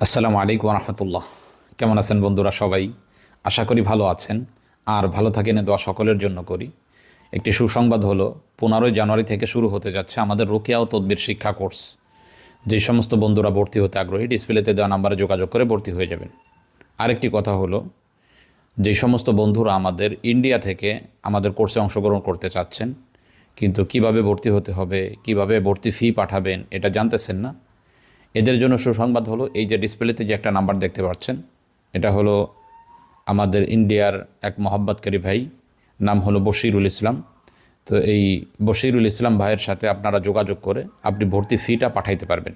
আসসালামু আলাইকুম রহমতুল্লাহ। কেমন আছেন বন্ধুরা? সবাই আশা করি ভালো আছেন, আর ভালো থাকেন দোয়া সকলের জন্য করি। একটি সুসংবাদ হলো, 15 জানুয়ারি থেকে শুরু হতে যাচ্ছে আমাদের রুকিয়া ও তদবির শিক্ষা কোর্স। যে সমস্ত বন্ধুরা ভর্তি হতে আগ্রহী, ডিসপ্লেতে দেওয়া নাম্বারে যোগাযোগ করে ভর্তি হয়ে যাবেন। আরেকটি কথা হলো, যে সমস্ত বন্ধুরা আমাদের ইন্ডিয়া থেকে আমাদের কোর্সে অংশগ্রহণ করতে চাচ্ছেন, কিন্তু কিভাবে ভর্তি হতে হবে, কিভাবে ভর্তি ফি পাঠাবেন এটা জানতেছেন না, এদের জন্য সুসংবাদ হলো, এই যে ডিসপ্লেতে যে একটা নাম্বার দেখতে পাচ্ছেন, এটা হলো আমাদের ইন্ডিয়ার এক মহব্বতকারী ভাই, নাম হলো বশিরুল ইসলাম। তো এই বশিরুল ইসলাম ভাইয়ের সাথে আপনারা যোগাযোগ করে আপনি ভর্তি ফিটা পাঠাইতে পারবেন।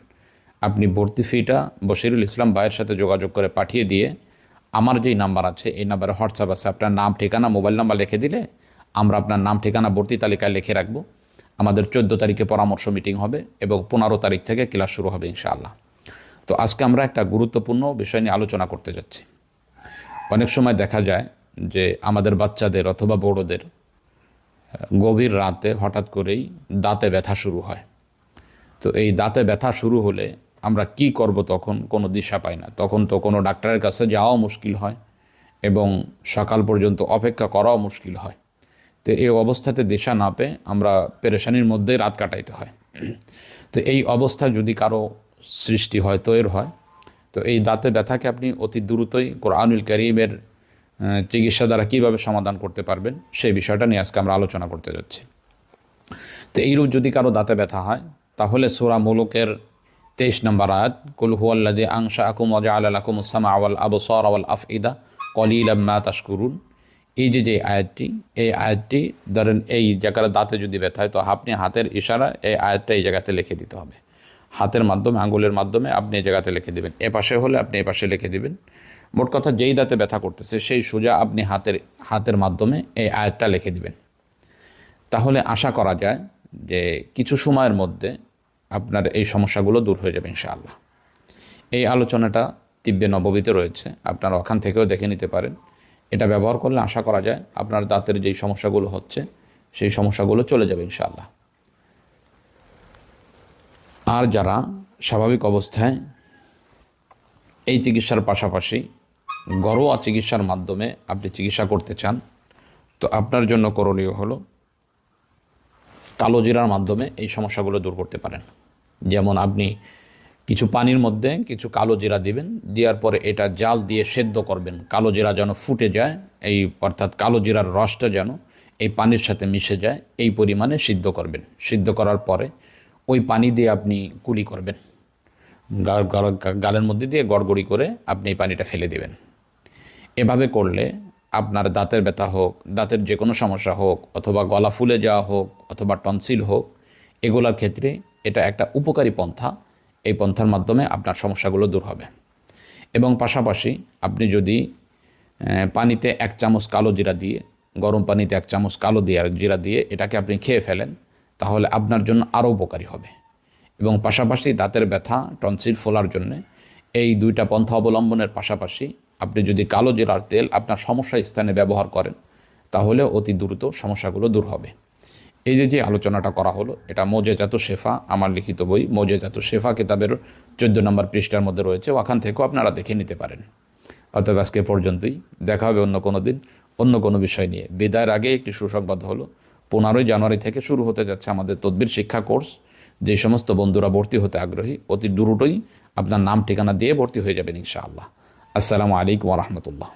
আপনি ভর্তি ফিটা বশিরুল ইসলাম ভাইয়ের সাথে যোগাযোগ করে পাঠিয়ে দিয়ে আমার যেই নাম্বার আছে এই নাম্বারে হোয়াটসঅ্যাপ আছে, আপনার নাম, ঠিকানা, মোবাইল নাম্বার লিখে দিলে আমরা আপনার নাম, ঠিকানা ভর্তি তালিকায় লিখে রাখবো। আমাদের 14 তারিখে পরামর্শ মিটিং হবে এবং 15 তারিখ থেকে ক্লাস শুরু হবে ইনশাআল্লাহ। তো আজকে আমরা একটা গুরুত্বপূর্ণ বিষয় নিয়ে আলোচনা করতে যাচ্ছি। অনেক সময় দেখা যায় যে আমাদের বাচ্চাদের অথবা বড়োদের গভীর রাতে হঠাৎ করেই দাঁতে ব্যথা শুরু হয়। তো এই দাঁতে ব্যথা শুরু হলে আমরা কি করব, তখন কোনো দিশা পাই না। তখন তো কোনো ডাক্তারের কাছে যাওয়াও মুশকিল হয় এবং সকাল পর্যন্ত অপেক্ষা করাও মুশকিল হয়। তো এই অবস্থাতে দিশা না পেয়ে আমরা পেরেশানির মধ্যে রাত কাটাইতে হয়। তো এই অবস্থা যদি কারো সৃষ্টি হয়, তৈরি হয়, তো এই দাঁতে ব্যথাকে আপনি অতি দ্রুতই কোরআনুল কারীমের চিকিৎসা দ্বারা কীভাবে সমাধান করতে পারবেন সেই বিষয়টা নিয়ে আজকে আমরা আলোচনা করতে যাচ্ছি। তো এইরূপ যদি কারো দাঁতে ব্যথা হয়, তাহলে সূরা মুলুকের 23 নম্বর আয়াত, কুল হুয়াল্লাযী আনশাআকুম ওয়া জাআলা লাকুমুস সামআ ওয়াল আবসারা ওয়াল আফইদা কলিলাম মা তাশকুরুন, এই যে আয়াতটি, এই আয়াতটি ধরেন এই জায়গার দাঁতে যদি ব্যথা হয়, তো আপনি হাতের ইশারা এই আয়াতটা এই জায়গাতে লিখে দিতে হবে। হাতের মাধ্যমে, আঙ্গুলের মাধ্যমে আপনি এই জায়গাতে লিখে দেবেন। এপাশে হলে আপনি এপাশে লিখে দিবেন। মোট কথা, যেই দাঁতে ব্যথা করতেছে সেই সোজা আপনি হাতের মাধ্যমে এই আয়াতটা লিখে দিবেন। তাহলে আশা করা যায় যে কিছু সময়ের মধ্যে আপনার এই সমস্যাগুলো দূর হয়ে যাবে ইনশাআল্লাহ। এই আলোচনাটা তিব্বে নববীতে রয়েছে, আপনারা ওখান থেকেও দেখে নিতে পারেন। এটা ব্যবহার করলে আশা করা যায় আপনার দাঁতের যেই সমস্যাগুলো হচ্ছে সেই সমস্যাগুলো চলে যাবে ইনশাআল্লাহ। আর যারা স্বাভাবিক অবস্থায় এই চিকিৎসার পাশাপাশি ঘরোয়া চিকিৎসার মাধ্যমে আপনি চিকিৎসা করতে চান, তো আপনার জন্য করণীয় হলো কালো জিরার মাধ্যমে এই সমস্যাগুলো দূর করতে পারেন। যেমন আপনি কিছু পানির মধ্যে কিছু কালো জিরা দিবেন, দেওয়ার পরে এটা জাল দিয়ে সেদ্ধ করবেন। কালো জিরা যেন ফুটে যায়, এই অর্থাৎ কালো জিরার রসটা যেন এই পানির সাথে মিশে যায়, এই পরিমাণে সিদ্ধ করবেন। সিদ্ধ করার পরে ওই পানি দিয়ে আপনি কুলি করবেন, গালের মধ্যে দিয়ে গড়গড়ি করে আপনি এই পানিটা ফেলে দেবেন। এভাবে করলে আপনার দাঁতের ব্যথা হোক, দাঁতের যে কোনো সমস্যা হোক, অথবা গলা ফুলে যাওয়া হোক, অথবা টনসিল হোক, এগুলোর ক্ষেত্রে এটা একটা উপকারী পন্থা। এই পন্থার মাধ্যমে আপনার সমস্যাগুলো দূর হবে। এবং পাশাপাশি আপনি যদি পানিতে 1 চামচ কালো জিরা দিয়ে, গরম পানিতে 1 চামচ কালো জিরা দিয়ে এটাকে আপনি খেয়ে ফেলেন, তাহলে আপনার জন্য আরও উপকারী হবে। এবং পাশাপাশি দাঁতের ব্যথা, টনসিল ফোলার জন্য এই 2টা পন্থা অবলম্বনের পাশাপাশি আপনি যদি কালো জিরার তেল আপনার সমস্যা স্থানে ব্যবহার করেন, তাহলে অতি দ্রুত সমস্যাগুলো দূর হবে। এই যে আলোচনাটা করা হলো, এটা মোজেজাতুশ শেফা, আমার লিখিত বই মোজেজাতুশ শেফা কিতাবের 14 নম্বর পৃষ্ঠার মধ্যে রয়েছে, ওখান থেকেও আপনারা দেখে নিতে পারেন। অর্থাৎ আজকে পর্যন্তই, দেখা হবে অন্য কোনো দিন অন্য কোনো বিষয় নিয়ে। বিদায়ের আগে একটি সুসংবাদ হলো, 15 জানুয়ারি থেকে শুরু হতে যাচ্ছে আমাদের তদবির শিক্ষা কোর্স। যে সমস্ত বন্ধুরা ভর্তি হতে আগ্রহী, অতি দ্রুতই আপনার নাম, ঠিকানা দিয়ে ভর্তি হয়ে যাবেন ইনশাআল্লাহ। আসসালামু আলাইকুম ওয়া রাহমাতুল্লাহ।